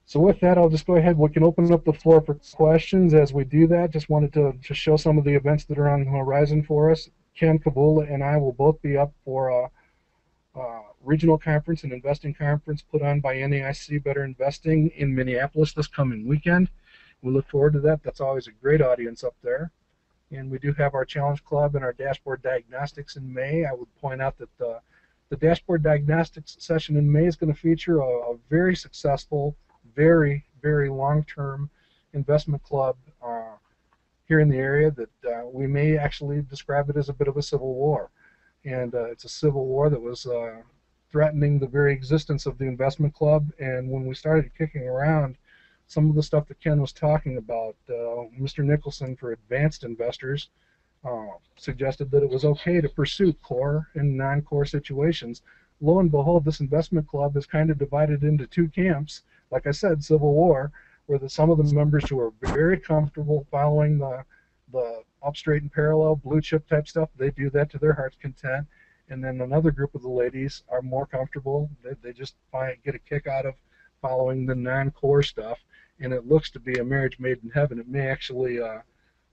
So with that, I'll just go ahead. We can open up the floor for questions. As we do that, just wanted to just show some of the events that are on the horizon for us. Ken Kavula and I will both be up for a regional conference and investing conference put on by NAIC Better Investing in Minneapolis this coming weekend. We look forward to that. That's always a great audience up there. And we do have our Challenge Club and our Dashboard Diagnostics in May. I would point out that the Dashboard Diagnostics session in May is going to feature a very successful, very, very long-term investment club here in the area that we may actually describe it as a bit of a civil war. And it's a civil war that was threatening the very existence of the investment club. And when we started kicking around some of the stuff that Ken was talking about, Mr. Nicholson for advanced investors suggested that it was okay to pursue core and non-core situations. Lo and behold, this investment club is kind of divided into two camps. Like I said, civil war, where some of the members who are very comfortable following the up straight and parallel blue chip type stuff, they do that to their heart's content. And then another group of the ladies are more comfortable. They just get a kick out of following the non-core stuff. And it looks to be a marriage made in heaven. It may actually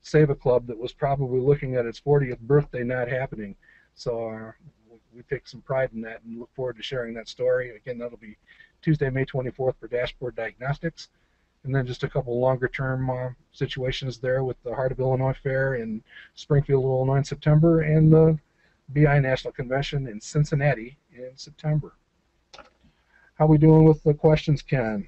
save a club that was probably looking at its 40th birthday not happening. So we take some pride in that and look forward to sharing that story. Again, that'll be Tuesday, May 24th for Dashboard Diagnostics. And then just a couple longer-term situations there with the Heart of Illinois Fair in Springfield, Illinois in September, and the BI National Convention in Cincinnati in September. How are we doing with the questions, Ken?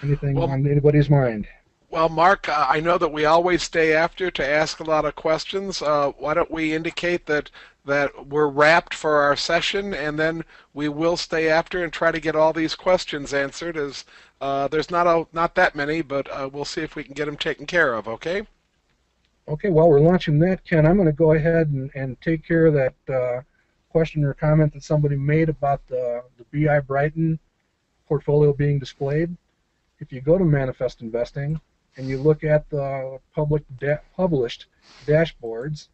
Anything on anybody's mind? Well, Mark, I know that we always stay after to ask a lot of questions. Why don't we indicate that we're wrapped for our session, and then we will stay after and try to get all these questions answered. As there's not that many, but we'll see if we can get them taken care of. Okay? Okay. While we're launching that, Ken, I'm going to go ahead and take care of that question or comment that somebody made about the BI Brighton portfolio being displayed. If you go to Manifest Investing and you look at the published dashboards,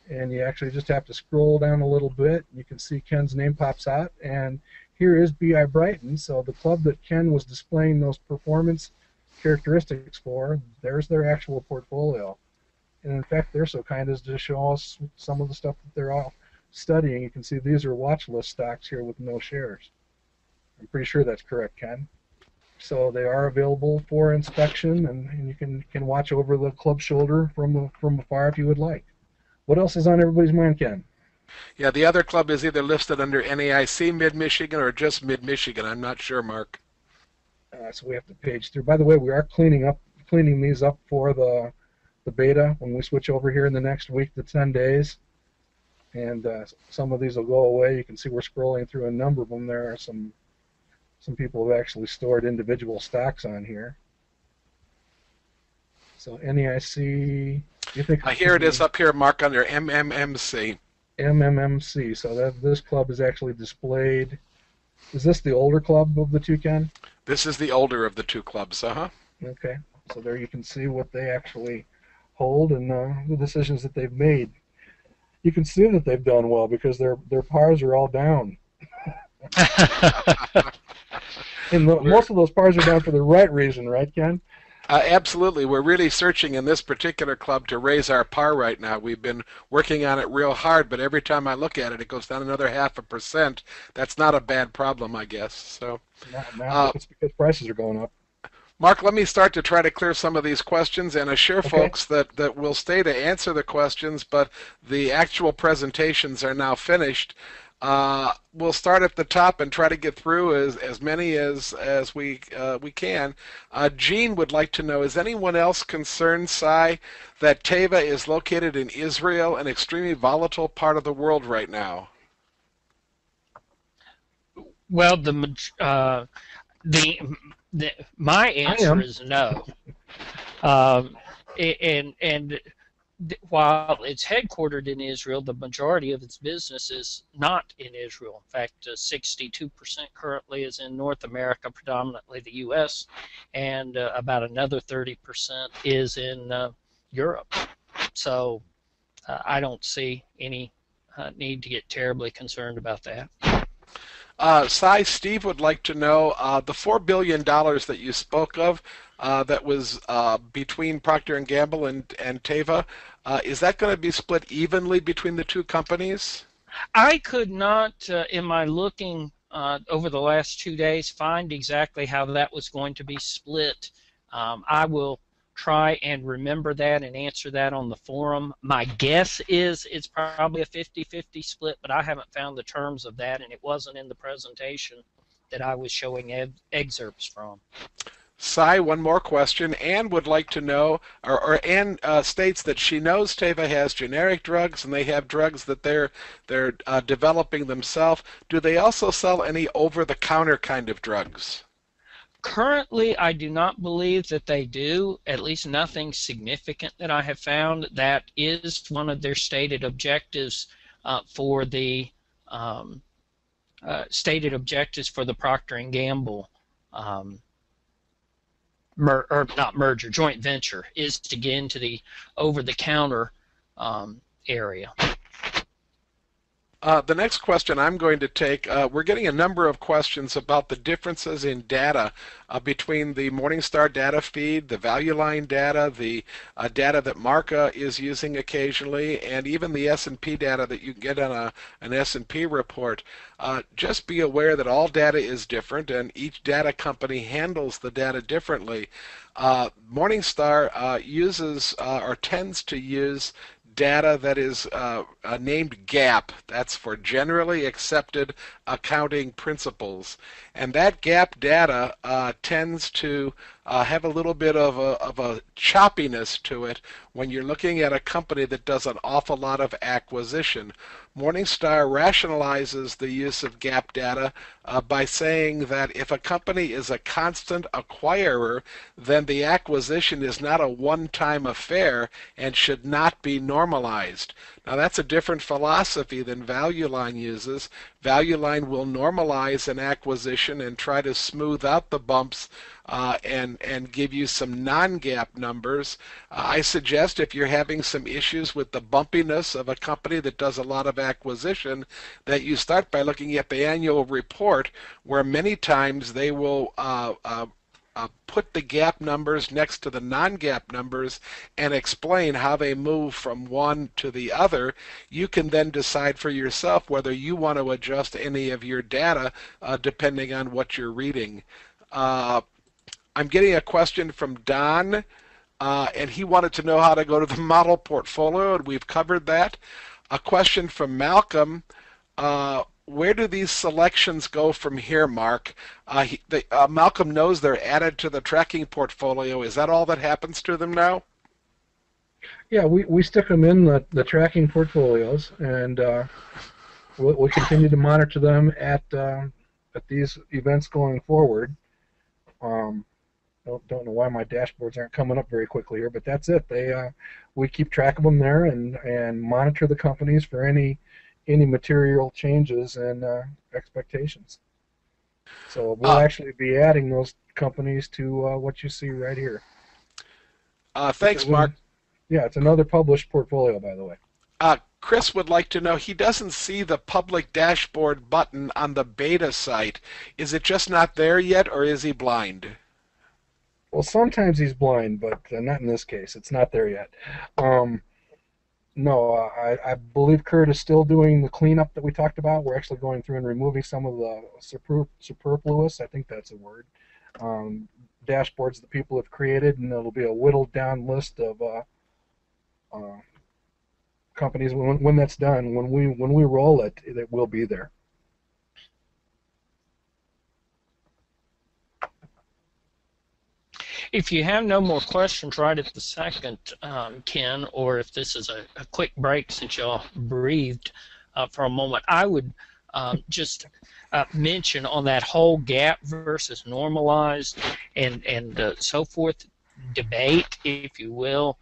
and you actually just have to scroll down a little bit, you can see Ken's name pops out, and here is BI Brighton. So the club that Ken was displaying those performance characteristics for, there's their actual portfolio. And in fact, they're so kind as to show us some of the stuff that they're all studying. You can see these are watch list stocks here with no shares. I'm pretty sure that's correct, Ken. So they are available for inspection, and you can watch over the club shoulder from afar if you would like. What else is on everybody's mind, Ken? Yeah, the other club is either listed under NAIC Mid-Michigan or just Mid-Michigan. I'm not sure, Mark. So we have to page through. By the way, we are cleaning these up for the beta when we switch over here in the next week to 10 days. And some of these will go away. You can see we're scrolling through a number of them. There are some people have actually stored individual stocks on here. So NAIC, you think? Here it is up here, Mark, under MMMC. MMMC. So this club is actually displayed. Is this the older club of the two, Ken? This is the older of the two clubs, Okay. So there you can see what they actually hold and the decisions that they've made. You can see that they've done well because their pars are all down. And most of those pars are down for the right reason, right, Ken? Absolutely. We're really searching in this particular club to raise our par right now. We've been working on it real hard, but every time I look at it, it goes down another 0.5%. That's not a bad problem, I guess. So, it's because prices are going up. Mark, let me start to try to clear some of these questions and assure folks that we'll stay to answer the questions, but the actual presentations are now finished. We'll start at the top and try to get through as many as we can. Gene would like to know, is anyone else concerned, Cy, that TEVA is located in Israel, an extremely volatile part of the world right now? Well, my answer is no. And while it's headquartered in Israel, the majority of its business is not in Israel. In fact, 62% currently is in North America, predominantly the U.S., and about another 30% is in Europe. So I don't see any need to get terribly concerned about that. Cy, Steve would like to know the $4 billion that you spoke of that was between Procter & Gamble and TEVA. Is that going to be split evenly between the two companies? I could not, in my looking over the last 2 days, find exactly how that was going to be split. I will try and remember that and answer that on the forum. My guess is it's probably a 50-50 split, but I haven't found the terms of that, and it wasn't in the presentation that I was showing excerpts from. Cy, one more question. Ann would like to know, or Ann states that she knows TEVA has generic drugs and they have drugs that they're developing themselves. Do they also sell any over-the-counter kind of drugs? Currently, I do not believe that they do, at least nothing significant that I have found. That is one of their stated objectives for the Procter & Gamble joint venture, is to get into the over-the-counter area. The next question I'm going to take, we're getting a number of questions about the differences in data between the Morningstar data feed, the value line data, the data that Marca is using occasionally, and even the S&P data that you get on an S&P report. Just be aware that all data is different and each data company handles the data differently. Morningstar uses or tends to use data that is named GAAP. That's for Generally Accepted Accounting Principles. And that GAAP data tends to have a little bit of a choppiness to it when you're looking at a company that does an awful lot of acquisition. Morningstar rationalizes the use of GAAP data by saying that if a company is a constant acquirer, then the acquisition is not a one-time affair and should not be normalized. Now that's a different philosophy than Value Line uses. Value Line will normalize an acquisition and try to smooth out the bumps and give you some non-GAAP numbers. I suggest if you're having some issues with the bumpiness of a company that does a lot of acquisition, that you start by looking at the annual report, where many times they will put the GAAP numbers next to the non-GAAP numbers and explain how they move from one to the other. You can then decide for yourself whether you want to adjust any of your data depending on what you're reading. I'm getting a question from Don, and he wanted to know how to go to the model portfolio, and we've covered that. A question from Malcolm. Where do these selections go from here, Mark? Malcolm knows they're added to the tracking portfolio. Is that all that happens to them now? Yeah, we stick them in the tracking portfolios, and we'll continue to monitor them at these events going forward. Don't know why my dashboards aren't coming up very quickly here, but that's it. We keep track of them there and monitor the companies for any material changes and expectations. So we'll actually be adding those companies to what you see right here. Thanks, Mark. Yeah, it's another published portfolio, by the way. Chris would like to know, he doesn't see the public dashboard button on the beta site. Is it just not there yet, or is he blind? Well, sometimes he's blind, but not in this case. It's not there yet. No, I believe Kurt is still doing the cleanup that we talked about. We're actually going through and removing some of the superfluous, I think that's a word, dashboards that people have created, and it'll be a whittled down list of companies. When that's done, when we roll it, it will be there. If you have no more questions right at the second, Ken, or if this is a quick break since y'all breathed for a moment, I would just mention on that whole GAAP versus normalized and so forth debate, if you will,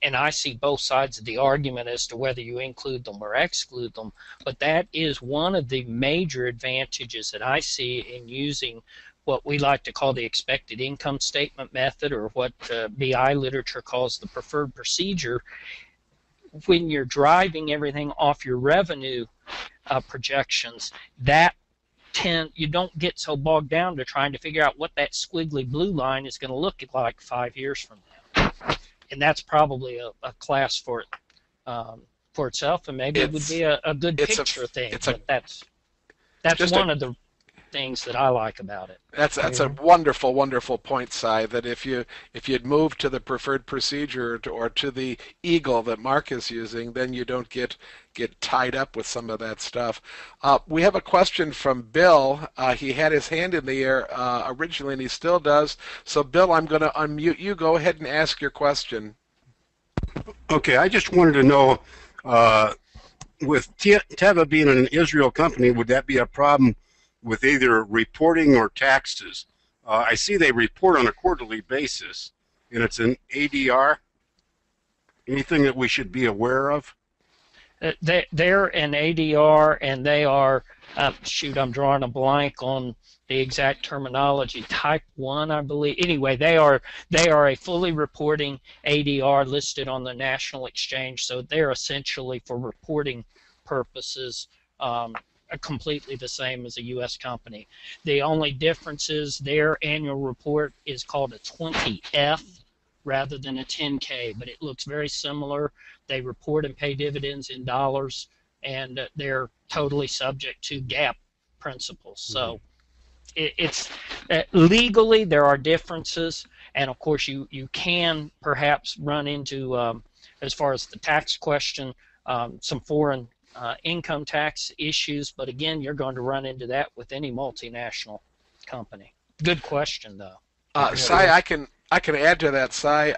and I see both sides of the argument as to whether you include them or exclude them, but that is one of the major advantages that I see in using what we like to call the expected income statement method, or what BI literature calls the preferred procedure. When you're driving everything off your revenue projections, that you don't get so bogged down to trying to figure out what that squiggly blue line is going to look like 5 years from now. And that's probably a class for itself, and maybe it would be a good picture thing. But that's one of the things that I like about it. That's a wonderful, wonderful point, Si, that if you'd move to the preferred procedure or to the Eagle that Mark is using, then you don't get tied up with some of that stuff. We have a question from Bill. He had his hand in the air originally, and he still does. So, Bill, I'm going to unmute you. Go ahead and ask your question. Okay, I just wanted to know, with TEVA being an Israel company, would that be a problem with either reporting or taxes? I see they report on a quarterly basis, and it's an ADR. Anything that we should be aware of? They're an ADR, and they are, shoot, I'm drawing a blank on the exact terminology, type 1, I believe. Anyway, they are a fully reporting ADR listed on the national exchange, so they're essentially, for reporting purposes, completely the same as a U.S. company. The only difference is their annual report is called a 20F rather than a 10K, but it looks very similar. They report and pay dividends in dollars, and they're totally subject to GAAP principles. So it's legally there are differences, and of course you can perhaps run into, as far as the tax question, some foreign income tax issues, but again, you're going to run into that with any multinational company. Good question, though. Si, I can add to that, Si.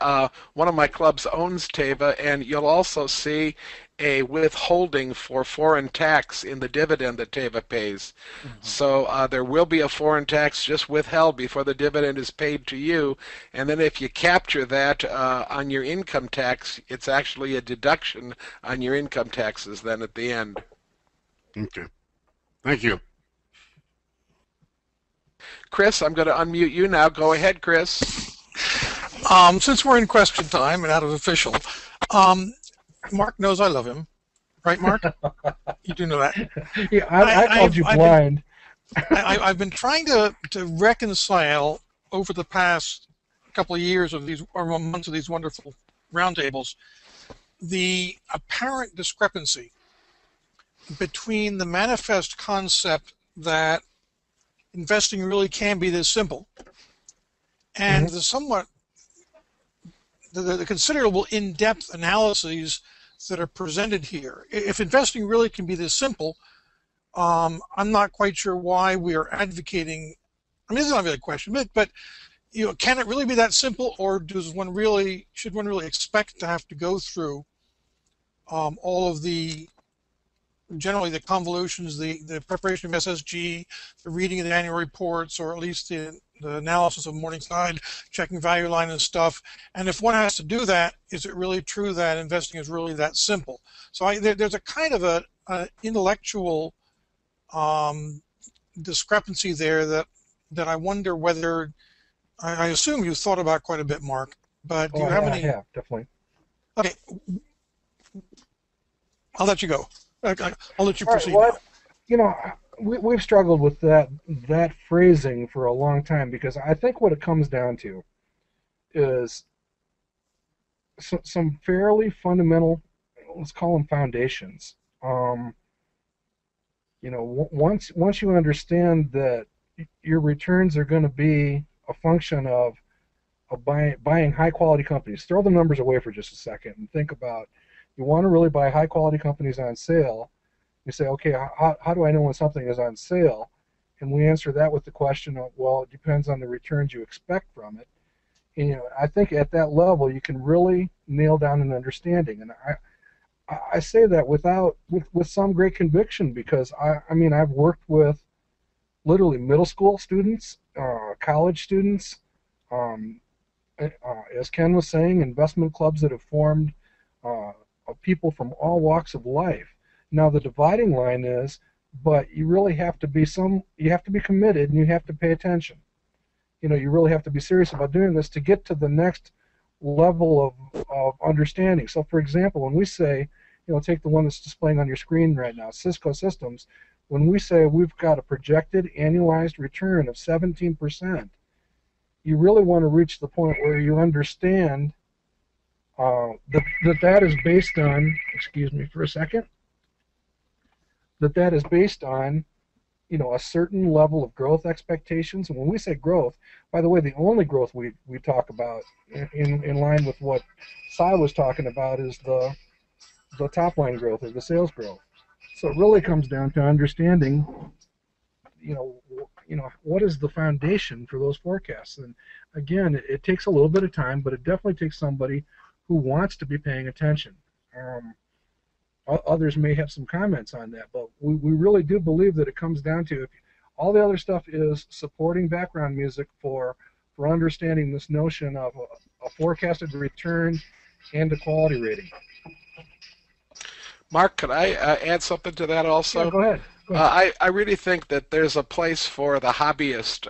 One of my clubs owns TEVA, and you'll also see a withholding for foreign tax in the dividend that TEVA pays. So there will be a foreign tax just withheld before the dividend is paid to you, and then if you capture that on your income tax, it's actually a deduction on your income taxes then at the end. Okay. Thank you. Chris, I'm going to unmute you now. Go ahead, Chris. Since we're in question time and out of official, Mark knows I love him, right, Mark? You do know that. Yeah, I called you blind. I've been trying to reconcile over the past couple of years of these, or months of these wonderful roundtables, the apparent discrepancy between the manifest concept that investing really can be this simple and the somewhat the considerable in-depth analyses that are presented here. If investing really can be this simple, I'm not quite sure why we are advocating. I mean, this is not really a question, but you know, can it really be that simple, or should one really expect to have to go through all of generally the convolutions, the preparation of SSG, the reading of the annual reports, or at least the analysis of Morningside, checking value line and stuff. And if one has to do that, is it really true that investing is really that simple? So there's a kind of a intellectual discrepancy there that I wonder whether, I assume you've thought about quite a bit, Mark, but do you have any? Yeah, definitely. Okay, I'll let you go. I'll let you proceed. Well, you know, we've struggled with that phrasing for a long time, because I think what it comes down to is some fairly fundamental, let's call them foundations. You know, once you understand that your returns are going to be a function of buying high quality companies, throw the numbers away for just a second and think about, you want to really buy high quality companies on sale. You say, okay, how do I know when something is on sale? And we answer that with the question of, well, it depends on the returns you expect from it. And, you know, I think at that level you can really nail down an understanding. And I say that with some great conviction, because I mean, I've worked with literally middle school students, college students, as Ken was saying, investment clubs that have formed of people from all walks of life. Now the dividing line is, but you really have to be committed, and you have to pay attention. You know, you really have to be serious about doing this to get to the next level of understanding. So for example, when we say, you know, take the one that's displaying on your screen right now, Cisco Systems, when we say we've got a projected annualized return of 17%, you really want to reach the point where you understand that is based on, excuse me for a second, that is based on, a certain level of growth expectations. And when we say growth, by the way, the only growth we talk about in line with what Cy was talking about is the top line growth or the sales growth. So it really comes down to understanding, what is the foundation for those forecasts. And again, it takes a little bit of time, but it definitely takes somebody who wants to be paying attention. Others may have some comments on that, but we really do believe that it comes down to, if all the other stuff is supporting background music for understanding this notion of a forecasted return and a quality rating. Mark, could I add something to that also? Yeah, go ahead. I really think that there's a place for the hobbyist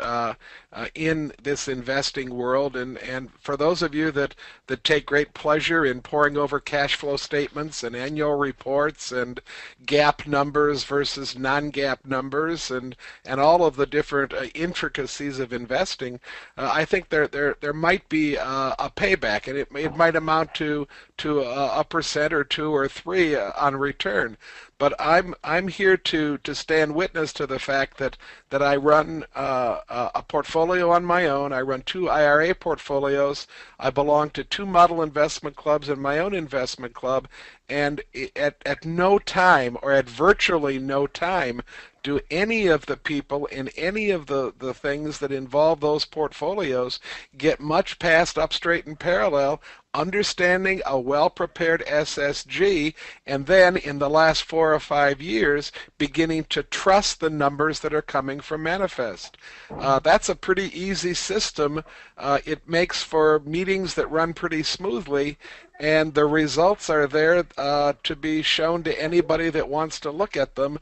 in this investing world, and for those of you that take great pleasure in poring over cash flow statements and annual reports and GAAP numbers versus non-GAAP numbers and all of the different intricacies of investing, I think there might be a payback, and it might amount to a percent or 2 or 3 on return. But I'm here to stand witness to the fact that I run a portfolio on my own. I run 2 IRA portfolios. I belong to 2 model investment clubs and my own investment club. And at no time, or at virtually no time, do any of the people in any of the things that involve those portfolios get much past up, straight, and parallel, understanding a well-prepared SSG, and then in the last 4 or 5 years beginning to trust the numbers that are coming from Manifest. That's a pretty easy system. It makes for meetings that run pretty smoothly, and the results are there to be shown to anybody that wants to look at them.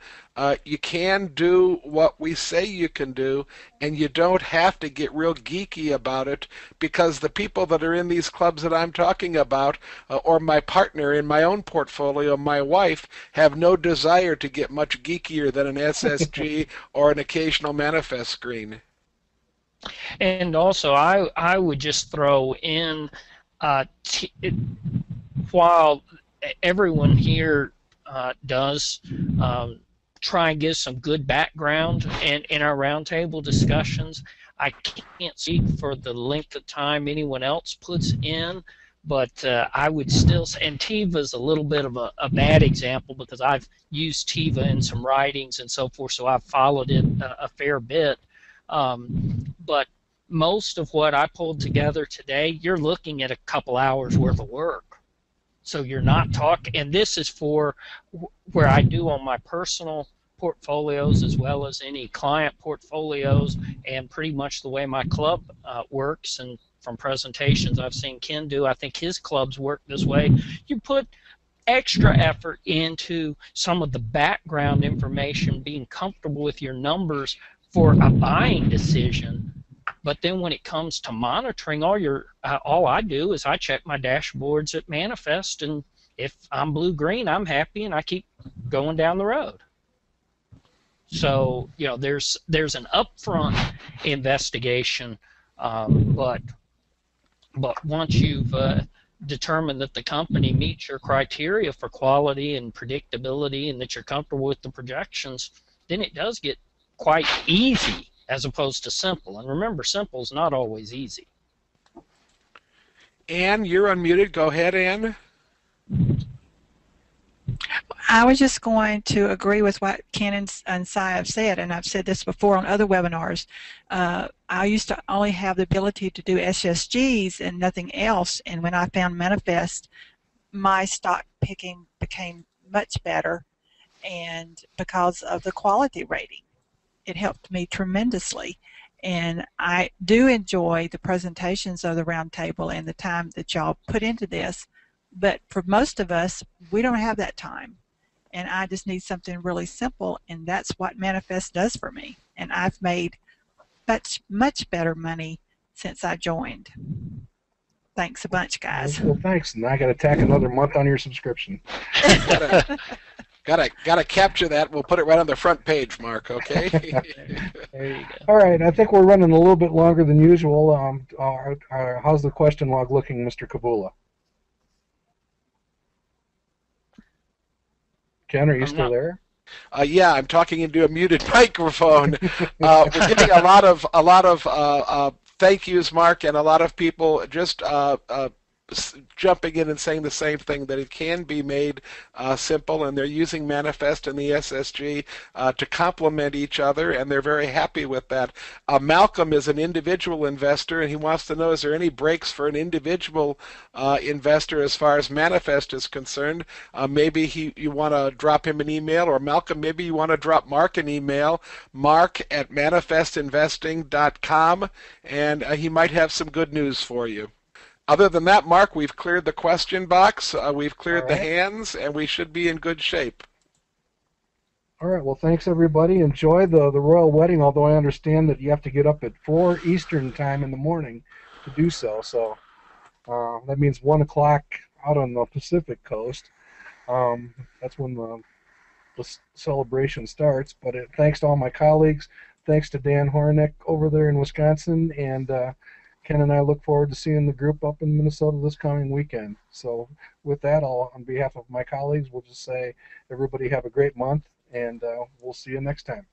You can do what we say you can do, and you don't have to get real geeky about it, because the people that are in these clubs that I'm talking about, or my partner in my own portfolio, my wife, have no desire to get much geekier than an SSG or an occasional Manifest screen. And also, I would just throw in, while everyone here does try and give some good background in our roundtable discussions, I can't speak for the length of time anyone else puts in, but I would still say, and TEVA is a little bit of a bad example, because I've used TEVA in some writings and so forth, so I've followed it a fair bit. But most of what I pulled together today, you're looking at a couple hours worth of work. So you're not talking, and this is for where I do on my personal portfolios as well as any client portfolios, and pretty much the way my club works, and from presentations I've seen Ken do, I think his clubs work this way. You put extra effort into some of the background information, being comfortable with your numbers for a buying decision. But then when it comes to monitoring, all I do is I check my dashboards at Manifest, and if I'm blue-green, I'm happy, and I keep going down the road. So, there's an upfront investigation, but once you've determined that the company meets your criteria for quality and predictability, and that you're comfortable with the projections, then it does get quite easy, as opposed to simple. And remember, simple is not always easy. Ann, you're unmuted. Go ahead, Ann. I was just going to agree with what Ken and Cy have said, and I've said this before on other webinars. I used to only have the ability to do SSGs and nothing else, and when I found Manifest, my stock picking became much better, and because of the quality rating. It helped me tremendously, and I do enjoy the presentations of the roundtable and the time that y'all put into this, but for most of us, we don't have that time, and I just need something really simple, and that's what Manifest does for me, and I've made much better money since I joined. Thanks a bunch, guys. Well, thanks, and I got to tack another month on your subscription. Gotta capture that. We'll put it right on the front page, Mark. Okay. There you go. All right, I think we're running a little bit longer than usual. How's the question log looking, Mr. Kavula? Ken, are you still there? Yeah, I'm talking into a muted microphone. We're getting a lot of thank yous, Mark, and a lot of people just jumping in and saying the same thing, that it can be made simple, and they're using Manifest and the SSG to complement each other, and they're very happy with that. Malcolm is an individual investor, and he wants to know, is there any breaks for an individual investor as far as Manifest is concerned? Maybe you want to drop him an email, or Malcolm, maybe you want to drop Mark an email, mark@manifestinvesting.com, and he might have some good news for you. Other than that, Mark, we've cleared the question box, we've cleared the hands, and we should be in good shape. All right, well, thanks, everybody. Enjoy the royal wedding, although I understand that you have to get up at 4 Eastern time in the morning to do so. So that means 1 o'clock out on the Pacific coast. That's when the celebration starts. But thanks to all my colleagues. Thanks to Dan Hornick over there in Wisconsin, and Ken and I look forward to seeing the group up in Minnesota this coming weekend. So with that, on behalf of my colleagues, we'll just say everybody have a great month, and we'll see you next time.